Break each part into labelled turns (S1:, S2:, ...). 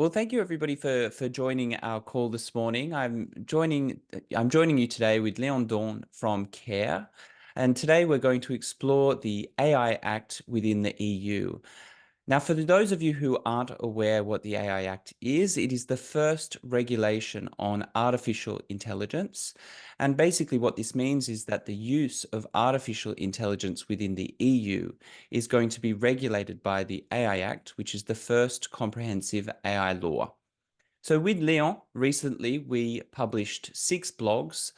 S1: Well, thank you everybody for joining our call this morning. I'm joining you today with Leon Doorn from CARE, and today we're going to explore the AI Act within the EU. Now, for those of you who aren't aware what the AI Act is, it is the first regulation on artificial intelligence. And basically what this means is that the use of artificial intelligence within the EU is going to be regulated by the AI Act, which is the first comprehensive AI law. So with Leon, recently we published 6 blogs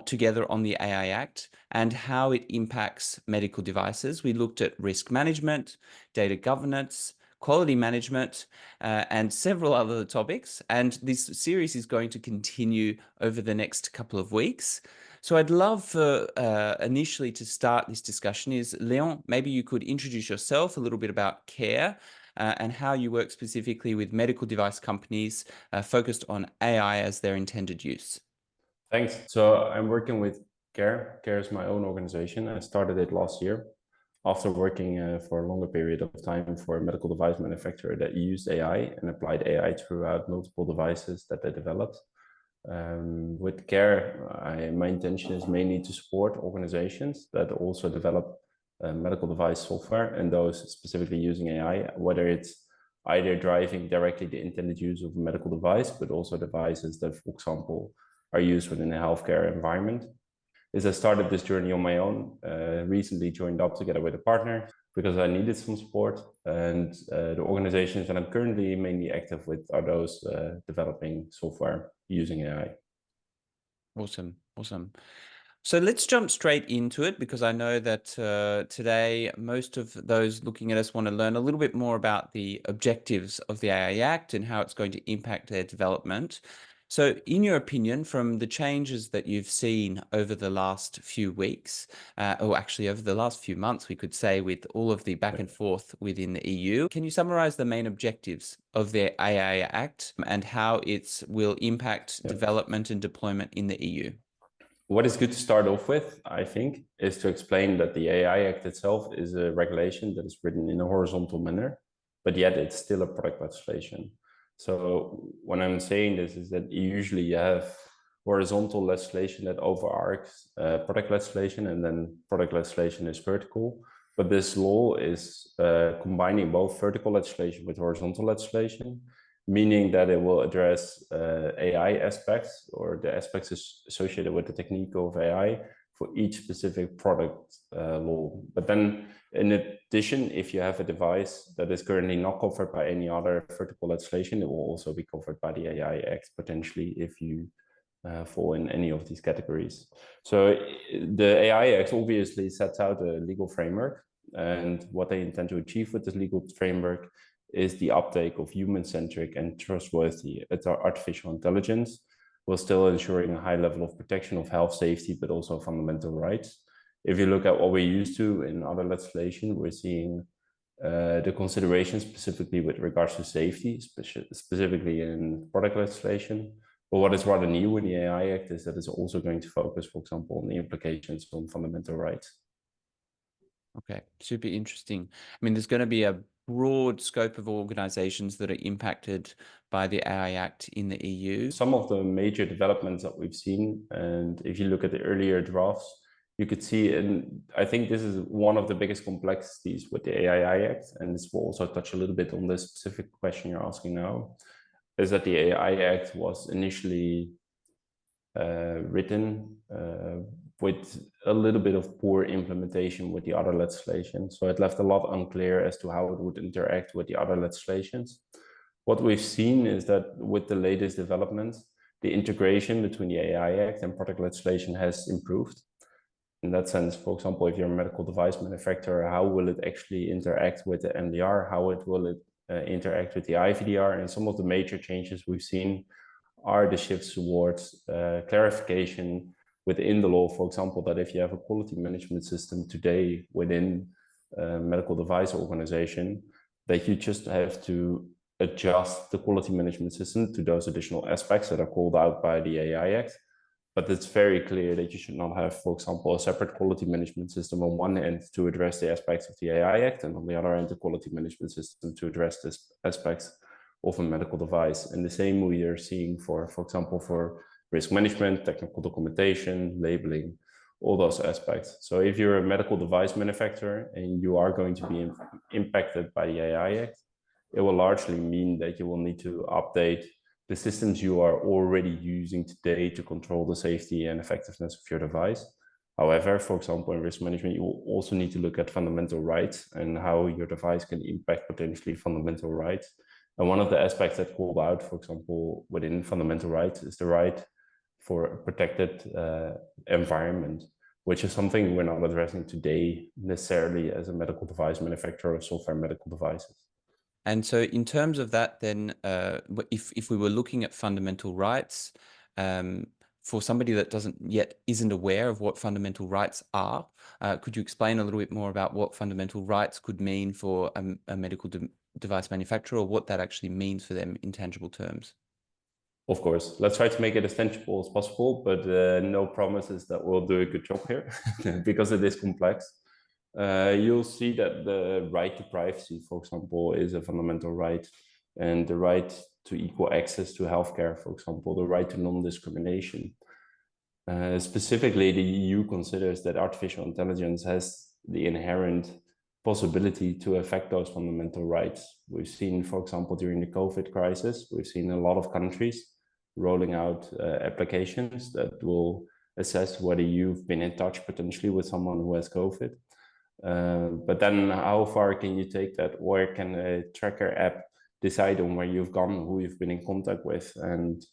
S1: together on the AI Act and how it impacts medical devices. We looked at risk management, data governance, quality management, and several other topics. And this series is going to continue over the next couple of weeks. So I'd love for initially to start this discussion is, Leon, maybe you could introduce yourself, a little bit about CARE, and how you work specifically with medical device companies focused on AI as their intended use.
S2: Thanks. So I'm working with CARE. CARE is my own organization. I started it last year after working for a longer period of time for a medical device manufacturer that used AI and applied AI throughout multiple devices that they developed. With CARE, my intention is mainly to support organizations that also develop medical device software, and those specifically using AI, whether it's either driving directly the intended use of a medical device, but also devices that, for example, are used within a healthcare environment. Is I started this journey on my own, recently joined up together with a partner because I needed some support. And the organizations that I'm currently mainly active with are those developing software using AI.
S1: Awesome. Awesome. So let's jump straight into it, because I know that today most of those looking at us want to learn a little bit more about the objectives of the AI Act and how it's going to impact their development. So in your opinion, from the changes that you've seen over the last few weeks, or actually over the last few months, we could say, with all of the back and forth within the EU, can you summarize the main objectives of the AI Act and how it will impact development and deployment in the EU?
S2: What is good to start off with, I think, is to explain that the AI Act itself is a regulation that is written in a horizontal manner, but yet it's still a product legislation. So when I'm saying this is that usually you have horizontal legislation that overarches product legislation, and then product legislation is vertical. But this law is combining both vertical legislation with horizontal legislation, meaning that it will address AI aspects or the aspects associated with the technique of AI for each specific product law. But then in addition, if you have a device that is currently not covered by any other vertical legislation, it will also be covered by the AI Act potentially if you fall in any of these categories. So the AI Act obviously sets out a legal framework, and what they intend to achieve with this legal framework is the uptake of human-centric and trustworthy artificial intelligence, while still ensuring a high level of protection of health, safety, but also fundamental rights. If you look at what we're used to in other legislation, we're seeing the considerations specifically with regards to safety, specifically in product legislation. But what is rather new in the AI Act is that it's also going to focus, for example, on the implications on fundamental rights.
S1: Okay, super interesting. I mean, there's going to be a broad scope of organizations that are impacted by the AI Act in the EU.
S2: Some of the major developments that we've seen, and if you look at the earlier drafts, you could see, and I think this is one of the biggest complexities with the AI Act, and this will also touch a little bit on the specific question you're asking now, is that the AI Act was initially written with a little bit of poor implementation with the other legislation. So it left a lot unclear as to how it would interact with the other legislations. What we've seen is that with the latest developments, the integration between the AI Act and product legislation has improved. In that sense, for example, if you're a medical device manufacturer, how will it actually interact with the MDR? How will it interact with the IVDR? And some of the major changes we've seen are the shifts towards clarification within the law, for example, that if you have a quality management system today within a medical device organization, that you just have to adjust the quality management system to those additional aspects that are called out by the AI Act. But it's very clear that you should not have, for example, a separate quality management system on one end to address the aspects of the AI Act, and on the other end, the quality management system to address these aspects of a medical device. And the same we are seeing for example, for risk management, technical documentation, labeling, all those aspects. So if you're a medical device manufacturer and you are going to be impacted by the AI Act, it will largely mean that you will need to update the systems you are already using today to control the safety and effectiveness of your device. However, for example, in risk management, you will also need to look at fundamental rights and how your device can impact potentially fundamental rights. And one of the aspects that called out, for example, within fundamental rights is the right for a protected environment, which is something we're not addressing today necessarily as a medical device manufacturer of software medical devices.
S1: And so in terms of that, then, if we were looking at fundamental rights, for somebody that isn't aware of what fundamental rights are, could you explain a little bit more about what fundamental rights could mean for a medical device manufacturer, or what that actually means for them in tangible terms?
S2: Of course, let's try to make it as tangible as possible, but no promises that we'll do a good job here because it is complex. You'll see that the right to privacy, for example, is a fundamental right, and the right to equal access to healthcare, for example, the right to non-discrimination. Specifically, the EU considers that artificial intelligence has the inherent possibility to affect those fundamental rights. We've seen, for example, during the COVID crisis, we've seen a lot of countries rolling out applications that will assess whether you've been in touch potentially with someone who has COVID. But then how far can you take that? Where can a tracker app decide on where you've gone, who you've been in contact with, and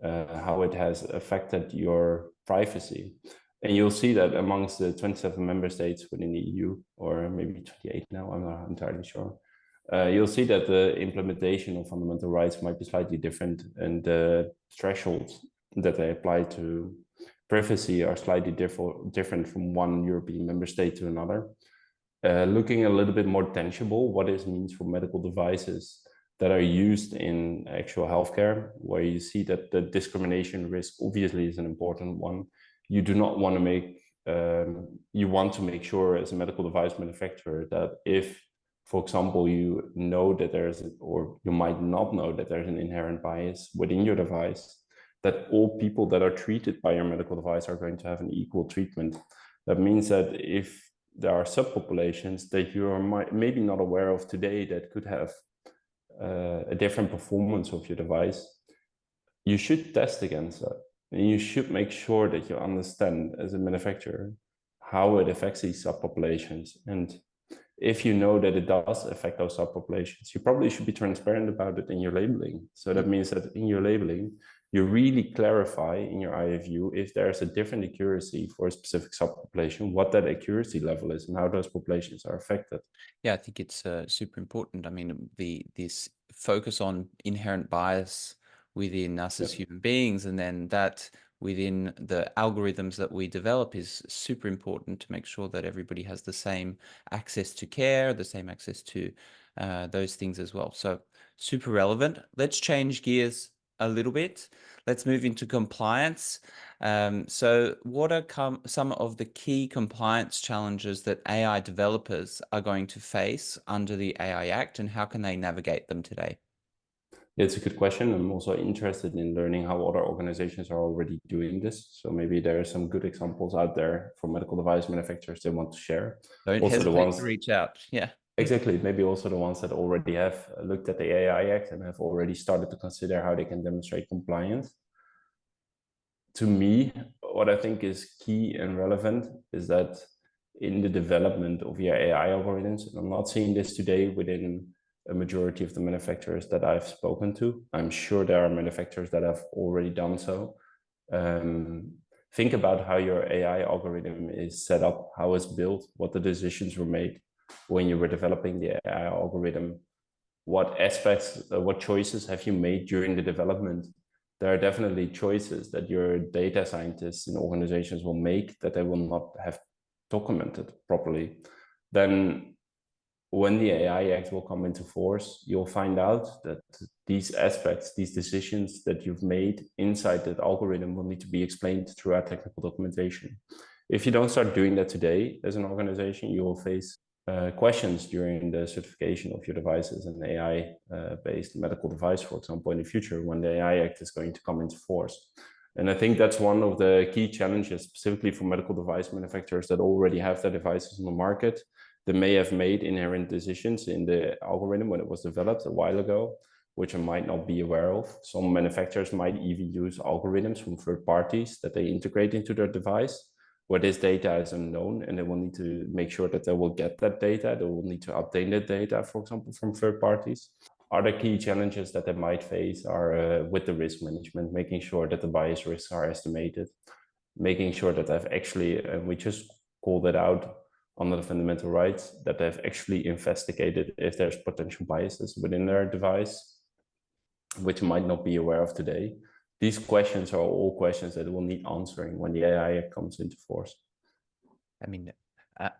S2: how it has affected your privacy? And you'll see that amongst the 27 member states within the EU, or maybe 28 now, I'm not entirely sure, you'll see that the implementation of fundamental rights might be slightly different, and the thresholds that they apply to privacy are slightly different from one European member state to another. Looking a little bit more tangible, what this means for medical devices that are used in actual healthcare, where you see that the discrimination risk obviously is an important one. You do not want to make, you want to make sure as a medical device manufacturer that if, for example, you know that there's, or you might not know that there's an inherent bias within your device, that all people that are treated by your medical device are going to have an equal treatment. That means that if there are subpopulations that you are maybe not aware of today that could have a different performance of your device, you should test against that. And you should make sure that you understand as a manufacturer how it affects these subpopulations. And if you know that it does affect those subpopulations, you probably should be transparent about it in your labeling. So that means that in your labeling, you really clarify in your IFU if there's a different accuracy for a specific subpopulation, what that accuracy level is and how those populations are affected.
S1: Yeah, I think it's super important. I mean, this focus on inherent bias within us as human beings, and then that within the algorithms that we develop is super important to make sure that everybody has the same access to care, the same access to those things as well. So super relevant. Let's change gears a little bit. Let's move into compliance. So what are some of the key compliance challenges that AI developers are going to face under the AI Act, and how can they navigate them today?
S2: It's a good question. I'm also interested in learning how other organizations are already doing this. So maybe there are some good examples out there for medical device manufacturers they want to share.
S1: Don't
S2: also
S1: hesitate
S2: the ones
S1: to reach out. Yeah.
S2: Exactly. Maybe also the ones that already have looked at the AI Act and have already started to consider how they can demonstrate compliance. To me, what I think is key and relevant is that in the development of your AI algorithms, and I'm not seeing this today within a majority of the manufacturers that I've spoken to. I'm sure there are manufacturers that have already done so. Think about how your AI algorithm is set up, how it's built, what the decisions were made when you were developing the AI algorithm, what aspects, what choices have you made during the development. There are definitely choices that your data scientists in organizations will make that they will not have documented properly. Then when the AI Act will come into force, you'll find out that these aspects, these decisions that you've made inside that algorithm will need to be explained throughout technical documentation. If you don't start doing that today as an organization, you will face questions during the certification of your devices and AI-based medical device, for example, in the future when the AI Act is going to come into force. And I think that's one of the key challenges, specifically for medical device manufacturers that already have their devices on the market. They may have made inherent decisions in the algorithm when it was developed a while ago, which I might not be aware of. Some manufacturers might even use algorithms from third parties that they integrate into their device, where this data is unknown, and they will need to make sure that they will get that data. They will need to obtain that data, for example, from third parties. Other key challenges that they might face are with the risk management, making sure that the bias risks are estimated, making sure that they've actually, and we just called it out under the fundamental rights, that they've actually investigated if there's potential biases within their device, which might not be aware of today. These questions are all questions that will need answering when the AI comes into force.
S1: I mean,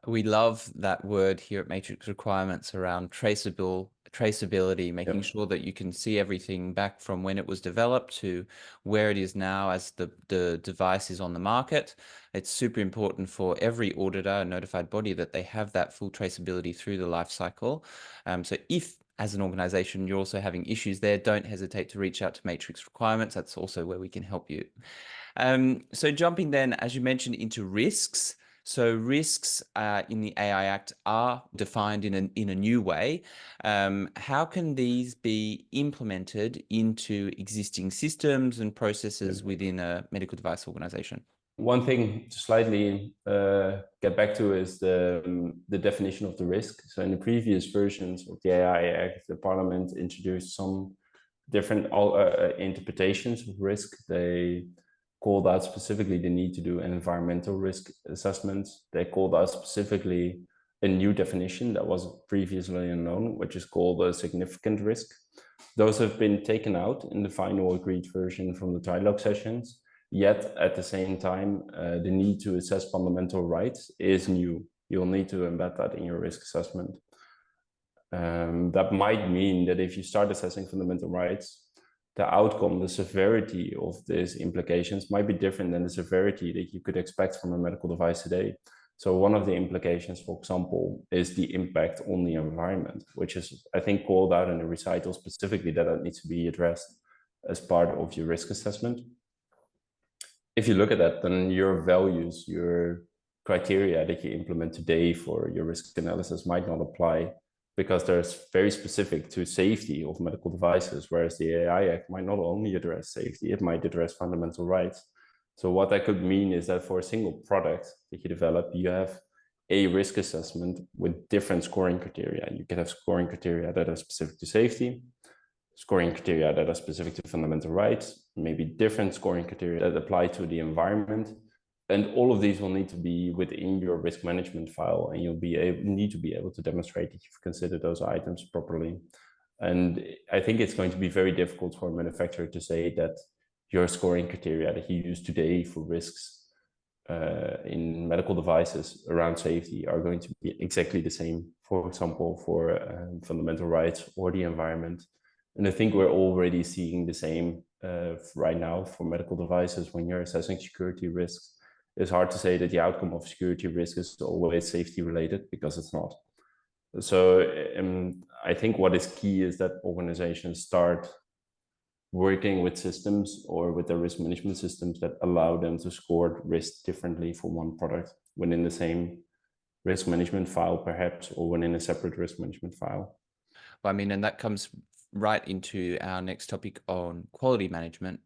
S1: we love that word here at Matrix Requirements around traceability, making sure that you can see everything back from when it was developed to where it is now as the device is on the market. It's super important for every auditor and notified body that they have that full traceability through the life cycle. So if as an organization you're also having issues there, don't hesitate to reach out to Matrix Requirements. That's also where we can help you. So jumping then, as you mentioned, into risks. So risks in the AI Act are defined in a new way. How can these be implemented into existing systems and processes within a medical device organization?
S2: One thing to slightly get back to is the definition of the risk. So in the previous versions of the AI Act, the Parliament introduced some different interpretations of risk. They called out specifically the need to do an environmental risk assessment. They called out specifically a new definition that was previously unknown, which is called a significant risk. Those have been taken out in the final agreed version from the trilogue sessions. Yet at the same time, the need to assess fundamental rights is new. You'll need to embed that in your risk assessment. That might mean that if you start assessing fundamental rights, the outcome, the severity of these implications might be different than the severity that you could expect from a medical device today. So one of the implications, for example, is the impact on the environment, which is, I think, called out in the recital specifically that needs to be addressed as part of your risk assessment. If you look at that, then your values, your criteria that you implement today for your risk analysis might not apply, because there's very specific to safety of medical devices, whereas the AI Act might not only address safety, it might address fundamental rights. So what that could mean is that for a single product that you develop, you have a risk assessment with different scoring criteria. You can have scoring criteria that are specific to safety, scoring criteria that are specific to fundamental rights, maybe different scoring criteria that apply to the environment. And all of these will need to be within your risk management file, and you'll need to be able to demonstrate that you've considered those items properly. And I think it's going to be very difficult for a manufacturer to say that your scoring criteria that you use today for risks in medical devices around safety are going to be exactly the same, for example, for fundamental rights or the environment. And I think we're already seeing the same right now for medical devices. When you're assessing security risks, it's hard to say that the outcome of security risk is always safety related, because it's not. So I think what is key is that organizations start working with systems or with their risk management systems that allow them to score risk differently for one product within the same risk management file, perhaps, or within a separate risk management file.
S1: Well, I mean, and that comes right into our next topic on quality management,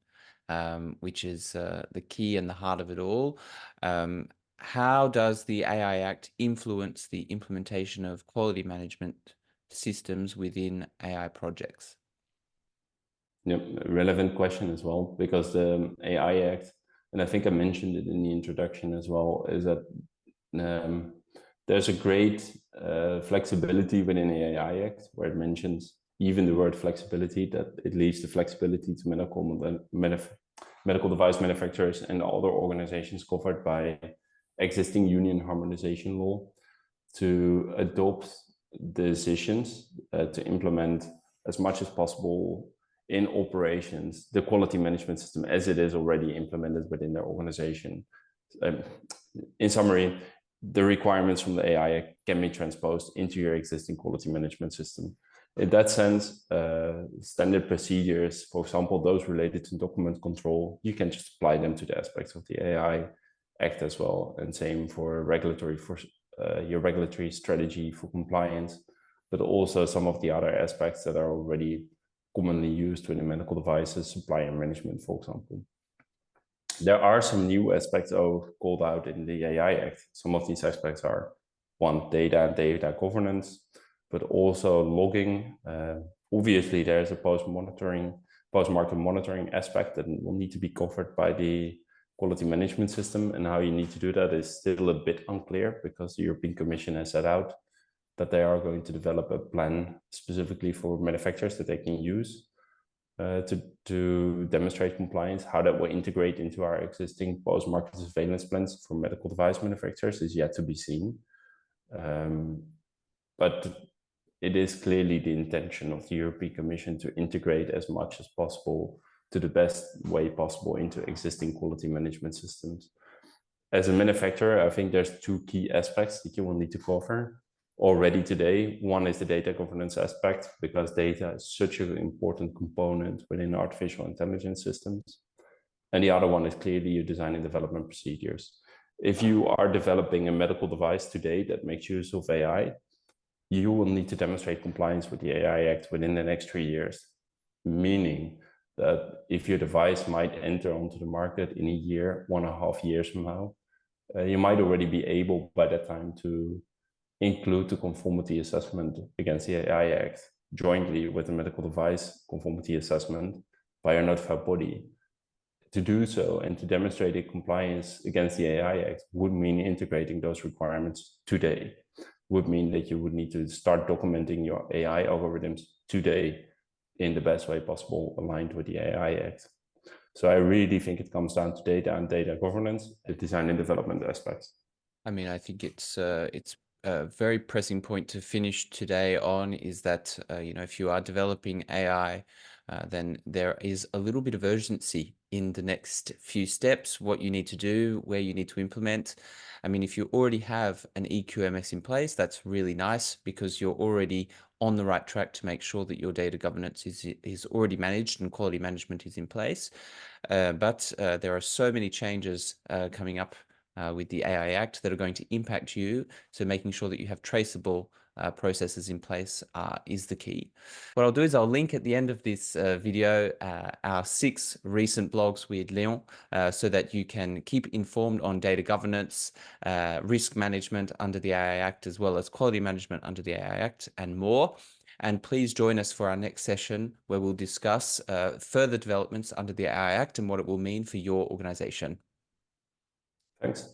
S1: which is the key and the heart of it all. How does the AI Act influence the implementation of quality management systems within AI projects?
S2: Yep, a relevant question as well, because the AI Act, and I think I mentioned it in the introduction as well, is that there's a great flexibility within the AI Act, where it mentions even the word flexibility, that it leaves the flexibility to medical device manufacturers and other organizations covered by existing union harmonization law to adopt decisions to implement as much as possible in operations the quality management system as it is already implemented within their organization. In summary, the requirements from the AI Act can be transposed into your existing quality management system. In that sense, standard procedures, for example, those related to document control, you can just apply them to the aspects of the AI Act as well. And same for regulatory, for your regulatory strategy for compliance, but also some of the other aspects that are already commonly used within medical devices, supplier management, for example. There are some new aspects called out in the AI Act. Some of these aspects are one, data and data governance, but also logging. Obviously, there's a post-market monitoring aspect that will need to be covered by the quality management system, and how you need to do that is still a bit unclear, because the European Commission has set out that they are going to develop a plan specifically for manufacturers that they can use to demonstrate compliance. How that will integrate into our existing post-market surveillance plans for medical device manufacturers is yet to be seen. But it is clearly the intention of the European Commission to integrate as much as possible, to the best way possible, into existing quality management systems. As a manufacturer, I think there's two key aspects that you will need to cover already today. One is the data governance aspect, because data is such an important component within artificial intelligence systems. And the other one is clearly your design and development procedures. If you are developing a medical device today that makes use of AI, you will need to demonstrate compliance with the AI Act within the next 3 years, meaning that if your device might enter onto the market in a year, 1.5 years from now, you might already be able by that time to include the conformity assessment against the AI Act jointly with the medical device conformity assessment by a notified body. To do so and to demonstrate a compliance against the AI Act would mean integrating those requirements today, would mean that you would need to start documenting your AI algorithms today in the best way possible, aligned with the AI Act. So I really think it comes down to data and data governance, the design and development aspects.
S1: I mean, I think it's a very pressing point to finish today on, is that, you know, if you are developing AI, then there is a little bit of urgency in the next few steps, what you need to do, where you need to implement. I mean, if you already have an EQMS in place, that's really nice, because you're already on the right track to make sure that your data governance is already managed and quality management is in place. But there are so many changes coming up with the AI Act that are going to impact you. So making sure that you have traceable processes in place is the key. What I'll do is I'll link at the end of this video our 6 recent blogs with Leon, so that you can keep informed on data governance, risk management under the AI Act, as well as quality management under the AI Act, and more. And please join us for our next session, where we'll discuss further developments under the AI Act and what it will mean for your organization.
S2: Thanks.